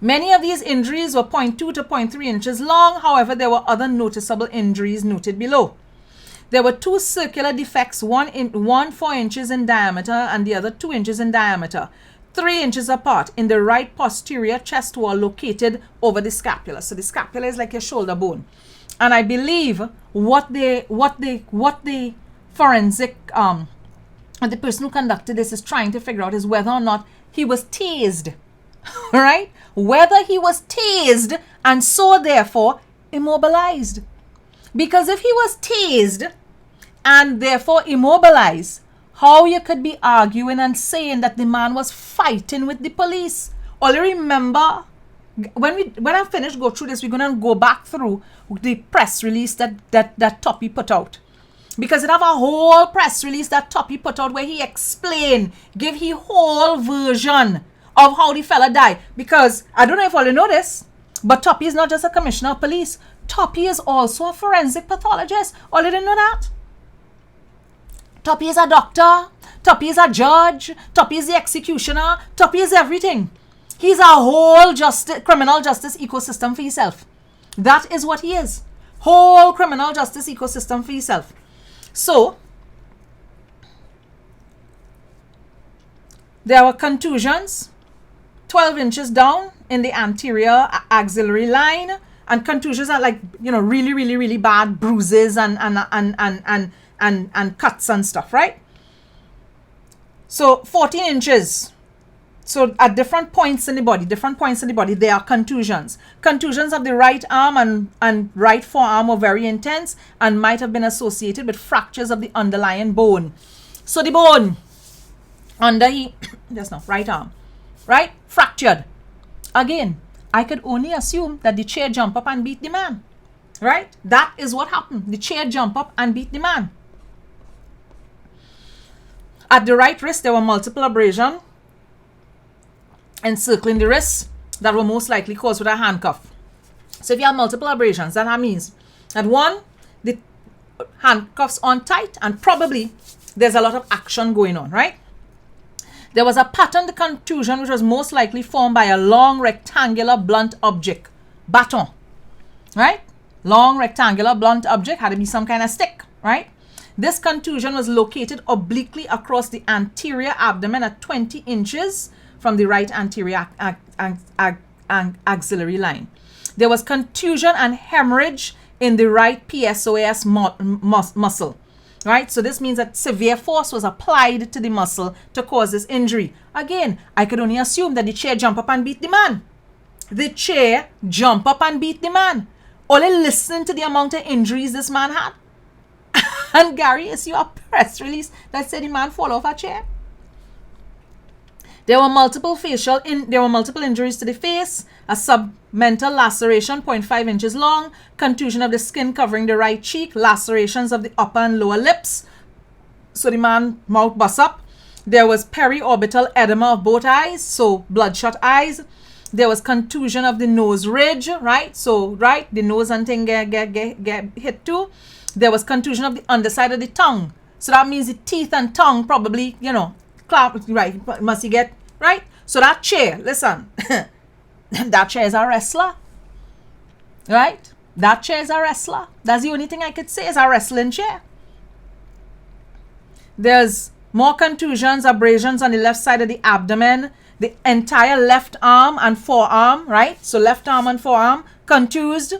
[SPEAKER 1] Many of these injuries were 0.2 to 0.3 inches long. However, there were other noticeable injuries noted below. There were two circular defects, one 4 inches in diameter and the other 2 inches in diameter, 3 inches apart in the right posterior chest wall located over the scapula. So the scapula is like your shoulder bone. And I believe what the forensic the person who conducted this is trying to figure out is whether or not he was tased. Right? Whether he was tased and so therefore immobilized. Because if he was tased and therefore immobilized, how you could be arguing and saying that the man was fighting with the police? Only remember, when I finish go through this, we're going to go back through the press release that Toppy put out. Because it have a whole press release that Toppy put out where he explained, give his whole version of how the fella died. Because I don't know if all you know this, but Toppy is not just a commissioner of police. Toppy is also a forensic pathologist. All you didn't know that? Toppy is a doctor. Toppy is a judge. Toppy is the executioner. Toppy is everything. He's a whole criminal justice ecosystem for himself. That is what he is. Whole criminal justice ecosystem for himself. So, there were contusions 12 inches down in the anterior axillary line, and contusions are like, really, really, really bad bruises and cuts and stuff, right? So 14 inches. So at different points in the body, there are contusions. Contusions of the right arm and right forearm were very intense and might have been associated with fractures of the underlying bone. So the bone under right arm, right? Fractured. Again, I could only assume that the chair jumped up and beat the man, right? That is what happened. The chair jumped up and beat the man. At the right wrist, there were multiple abrasions encircling the wrist that were most likely caused with a handcuff. So if you have multiple abrasions, that means that one, the handcuffs on tight and probably there's a lot of action going on, right? There was a patterned contusion which was most likely formed by a long rectangular blunt object, baton, right? Long rectangular blunt object had to be some kind of stick, right? This contusion was located obliquely across the anterior abdomen at 20 inches from the right anterior axillary line. There was contusion and hemorrhage in the right PSOAS muscle. Right? So this means that severe force was applied to the muscle to cause this injury. Again, I could only assume that the chair jumped up and beat the man. The chair jumped up and beat the man. Only listening to the amount of injuries this man had. And Gary, is your press release that said the man fall off a chair? There were multiple injuries to the face, a submental laceration 0.5 inches long, contusion of the skin covering the right cheek, lacerations of the upper and lower lips. So the man mouth bust up. There was periorbital edema of both eyes, so bloodshot eyes. There was contusion of the nose ridge, right? So, right, the nose and thing get hit too. There was contusion of the underside of the tongue. So that means the teeth and tongue probably, clap, right, must you get, right? So that chair, listen, that chair is a wrestler, right? That chair is a wrestler. That's the only thing I could say is a wrestling chair. There's more contusions, abrasions on the left side of the abdomen, the entire left arm and forearm, right? So left arm and forearm contused.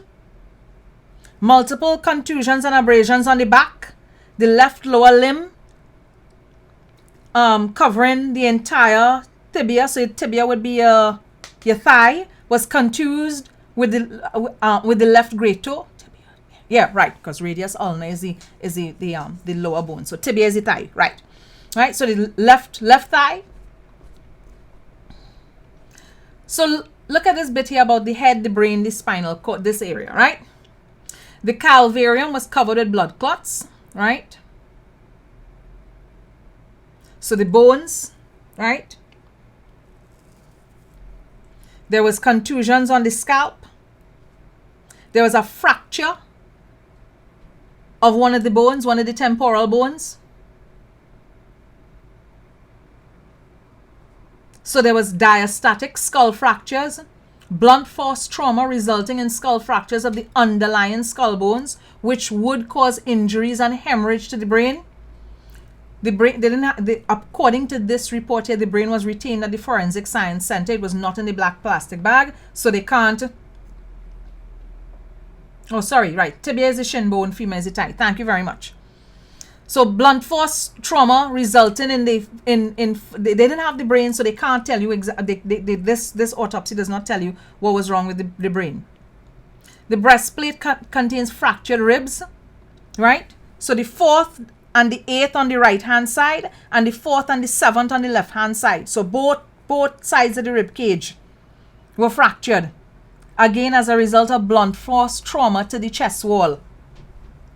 [SPEAKER 1] Multiple contusions and abrasions on the back, the left lower limb, covering the entire tibia. So your tibia would be your thigh, was contused with the left great toe. Tibia. Yeah, right. Because radius ulna is the lower bone. So tibia is the thigh, right? right? So the left thigh. So look at this bit here about the head, the brain, the spinal cord, this area, right? The calvarium was covered with blood clots, right? So the bones, right? There was contusions on the scalp. There was a fracture of one of the bones, one of the temporal bones. So there was diastatic skull fractures, blunt force trauma resulting in skull fractures of the underlying skull bones, which would cause injuries and hemorrhage to the brain. The brain, they didn't have, according to this report here, the brain was retained at the Forensic Science Center. It was not in the black plastic bag, so they can't. Oh, sorry, right. Tibia is the shin bone, femur is the thigh. Thank you very much. So blunt force trauma resulting in they didn't have the brain, so they can't tell you exactly. This autopsy does not tell you what was wrong with the brain. The breastplate contains fractured ribs, right? So the 4th and the 8th on the right hand side, and the 4th and the 7th on the left hand side. So both sides of the rib cage were fractured, again as a result of blunt force trauma to the chest wall.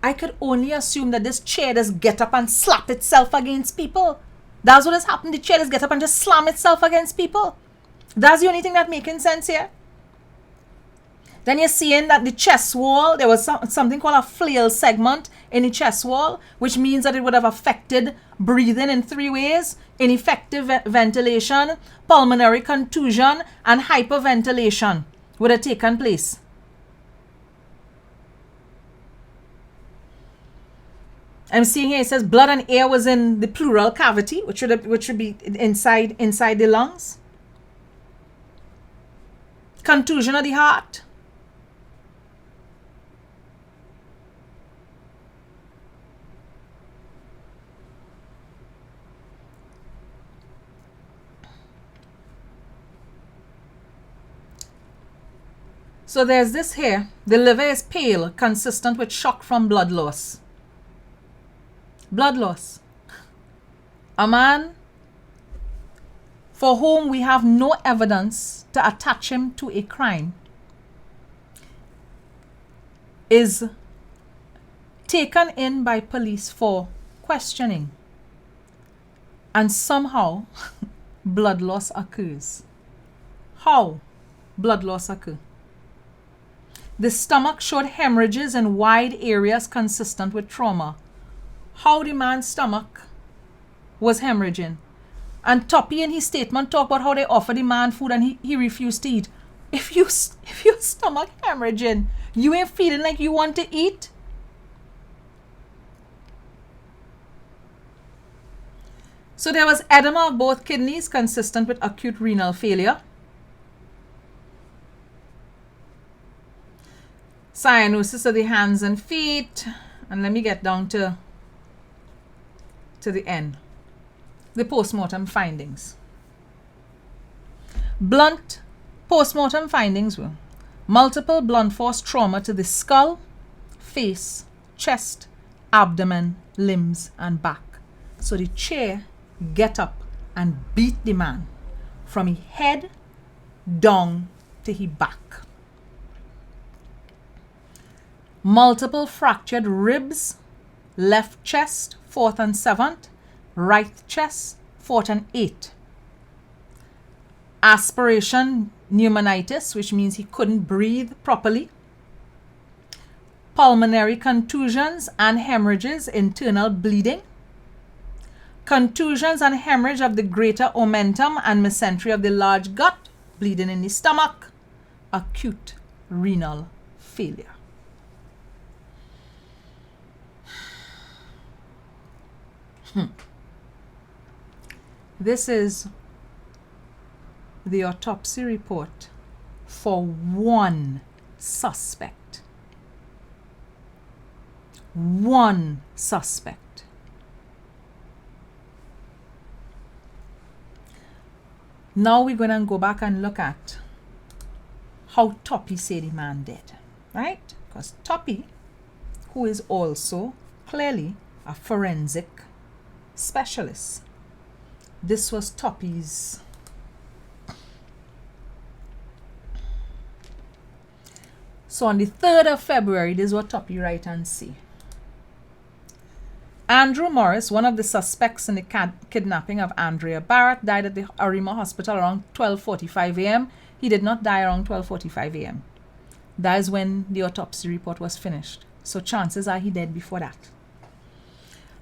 [SPEAKER 1] I could only assume that this chair does get up and slap itself against people. That's what has happened. The chair does get up and just slam itself against people. That's the only thing that's making sense here. Then you're seeing that the chest wall, there was something called a flail segment in the chest wall, which means that it would have affected breathing in 3 ways: ineffective ventilation, pulmonary contusion, and hyperventilation would have taken place. I'm seeing here it says blood and air was in the pleural cavity, which should be inside the lungs. Contusion of the heart. So there's this here. The liver is pale, consistent with shock from blood loss. Blood loss. A man for whom we have no evidence to attach him to a crime is taken in by police for questioning, and somehow blood loss occurs. How blood loss occurs? The stomach showed hemorrhages in wide areas consistent with trauma. How the man's stomach was hemorrhaging. And Toppy in his statement talked about how they offered the man food and he refused to eat. If your stomach hemorrhaging, you ain't feeling like you want to eat. So there was edema of both kidneys consistent with acute renal failure. Cyanosis of the hands and feet. And let me get down to the end. The postmortem findings. Blunt postmortem findings were multiple blunt force trauma to the skull, face, chest, abdomen, limbs, and back. So the chair get up and beat the man from his head down to his back. Multiple fractured ribs, left chest, 4th and 7th, right chest, 4th and 8th. Aspiration pneumonitis, which means he couldn't breathe properly. Pulmonary contusions and hemorrhages, internal bleeding. Contusions and hemorrhage of the greater omentum and mesentery of the large gut, bleeding in the stomach. Acute renal failure. This is the autopsy report for one suspect. One suspect. Now we're going to go back and look at how Toppy said the man did, right? Because Toppy, who is also clearly a forensic specialist, This was Toppy's. So on the 3rd of February, this is what Toppy write and see. Andrew Morris, one of the suspects in the kidnapping of Andrea Bharatt, died at the Arima Hospital around 12:45 a.m. He did not die around 12:45 a.m. That is when the autopsy report was finished. So chances are he dead before that.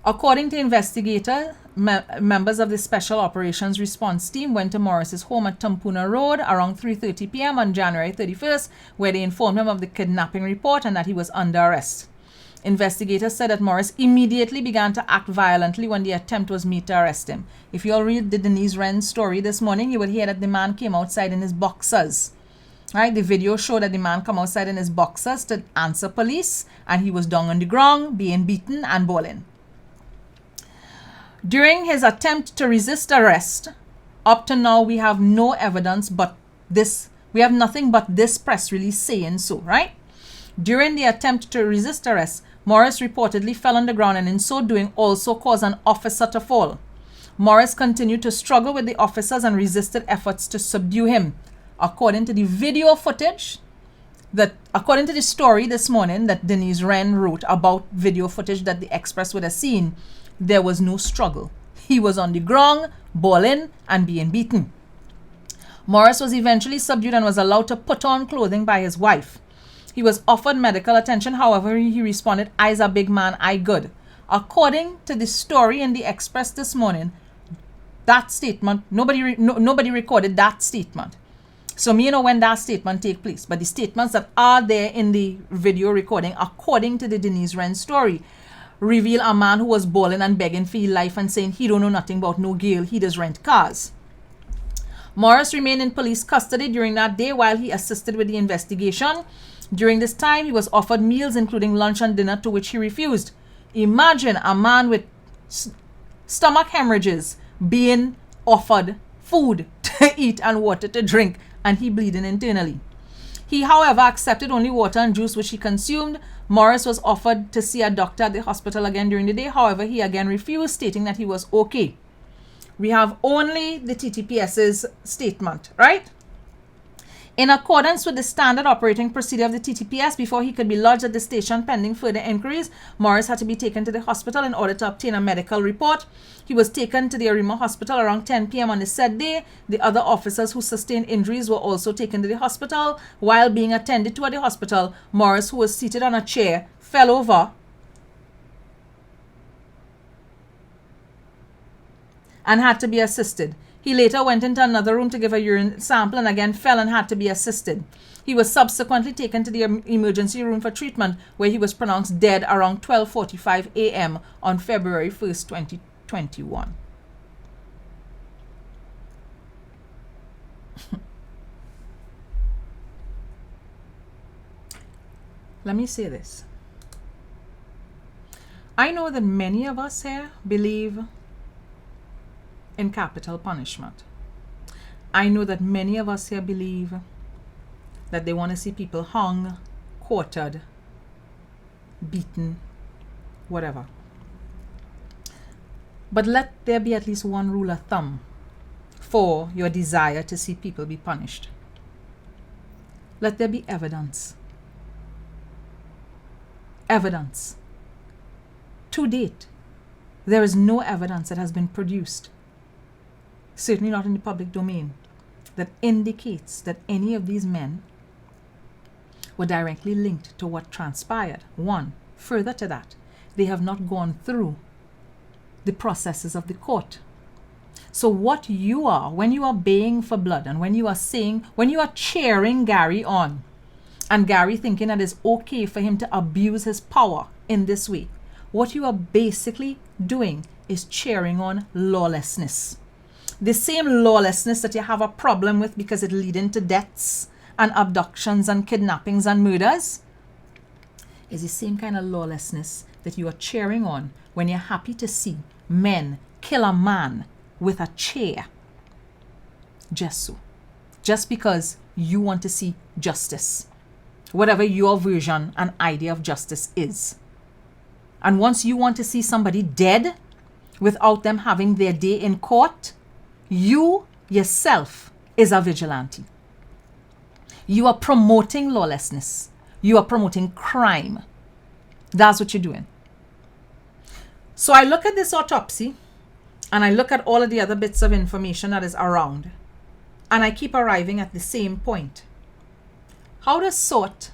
[SPEAKER 1] According to investigator, members of the Special Operations Response Team went to Morris's home at Tampuna Road around 3:30 p.m. on January 31st, where they informed him of the kidnapping report and that he was under arrest. Investigators said that Morris immediately began to act violently when the attempt was made to arrest him. If you all read the Denise Wren story this morning, you will hear that the man came outside in his boxers. Right? The video showed that the man come outside in his boxers to answer police, and he was down on the ground, being beaten and bawling. During his attempt to resist arrest, up to now we have no evidence but this. We have nothing but this press release saying so, right? During the attempt to resist arrest, Morris reportedly fell on the ground and in so doing also caused an officer to fall. Morris continued to struggle with the officers and resisted efforts to subdue him. According to the video footage, according to the story this morning that Denise Wren wrote about video footage that the Express would have seen, there was no struggle. He was on the ground, bawling and being beaten. Morris was eventually subdued and was allowed to put on clothing by his wife. He was offered medical attention, however, he responded, "I's a big man, I good." According to the story in the Express this morning, that statement, nobody recorded that statement. So me know when that statement take place. But the statements that are there in the video recording, according to the Denise Wren story, reveal a man who was bawling and begging for his life and saying he don't know nothing about no girl, he does rent cars. Morris remained in police custody during that day while he assisted with the investigation. During this time, he was offered meals, including lunch and dinner, to which he refused. Imagine a man with stomach hemorrhages being offered food to eat and water to drink, and he bleeding internally. He, however, accepted only water and juice, which he consumed. Morris was offered to see a doctor at the hospital again during the day. However, he again refused, stating that he was okay. We have only the TTPS's statement, right? In accordance with the standard operating procedure of the TTPS, before he could be lodged at the station pending further inquiries, Morris had to be taken to the hospital in order to obtain a medical report. He was taken to the Arima Hospital around 10 p.m. on the said day. The other officers who sustained injuries were also taken to the hospital. While being attended to at the hospital, Morris, who was seated on a chair, fell over and had to be assisted. He later went into another room to give a urine sample and again fell and had to be assisted. He was subsequently taken to the emergency room for treatment, where he was pronounced dead around 12:45 a.m. on February 1st, 2021. Let me say this. I know that many of us here believe in capital punishment. I know that many of us here believe that they want to see people hung, quartered, beaten, whatever. But let there be at least one rule of thumb for your desire to see people be punished. Let there be evidence. Evidence. To date, there is no evidence that has been produced, certainly not in the public domain, that indicates that any of these men were directly linked to what transpired. One, further to that, they have not gone through the processes of the court. So what you are, when you are baying for blood and when you are cheering Gary on, and Gary thinking that it's okay for him to abuse his power in this way, what you are basically doing is cheering on lawlessness. The same lawlessness that you have a problem with because it leads to deaths and abductions and kidnappings and murders is the same kind of lawlessness that you are cheering on when you're happy to see men kill a man with a chair. Just so. Just because you want to see justice. Whatever your version and idea of justice is. And once you want to see somebody dead without them having their day in court, you yourself is a vigilante. You are promoting lawlessness. You are promoting crime. That's what you're doing. So I look at this autopsy and I look at all of the other bits of information that is around, and I keep arriving at the same point. How does Sort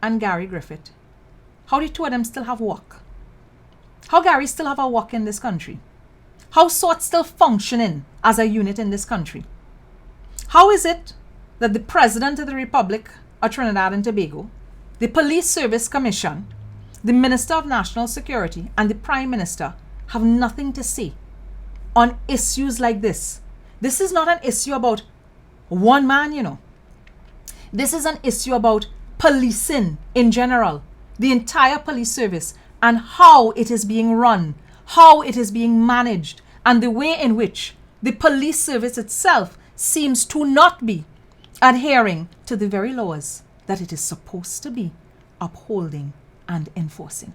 [SPEAKER 1] and Gary Griffith, how the two of them still have work? How Gary still have a work in this country? How Sort still functioning as a unit in this country? How is it that the President of the Republic of Trinidad and Tobago, the Police Service Commission, the Minister of National Security, and the Prime Minister have nothing to say on issues like this? This is not an issue about one man, you know. This is an issue about policing in general, the entire police service, and how it is being run, how it is being managed, and the way in which the police service itself seems to not be adhering to the very laws that it is supposed to be upholding and enforcing.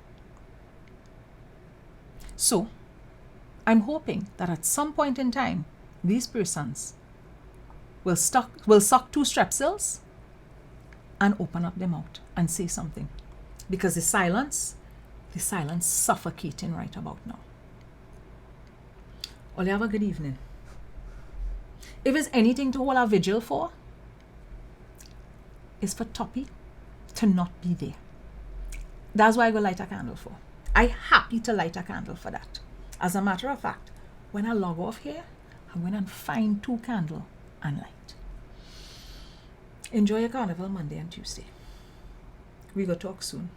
[SPEAKER 1] So, I'm hoping that at some point in time, these persons will suck 2 strepsils and open up their mouth and say something. Because the silence suffocating right about now. Well, have a good evening. If there's anything to hold our vigil for, it's for Toppy to not be there. That's why I go light a candle for. I'm happy to light a candle for that. As a matter of fact, when I log off here, I'm going to find 2 candles and light. Enjoy your carnival Monday and Tuesday. We go talk soon.